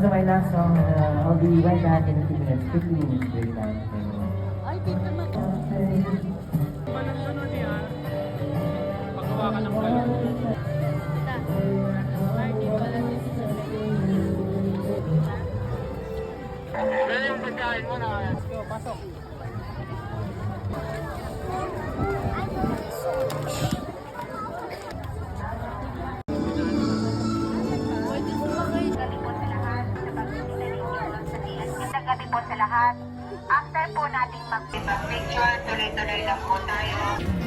to my last song. I'll be right back in a few minutes. 15 minutes break time. Ay, dito na to. Walang ano niya. Paggawa ka ng pala. Ay, di pala dito sa Kaya yung pagkain mo na. Let's go, pasok. Gabi po sa lahat. After po nating mag-picture, tuloy-tuloy lang po tayo.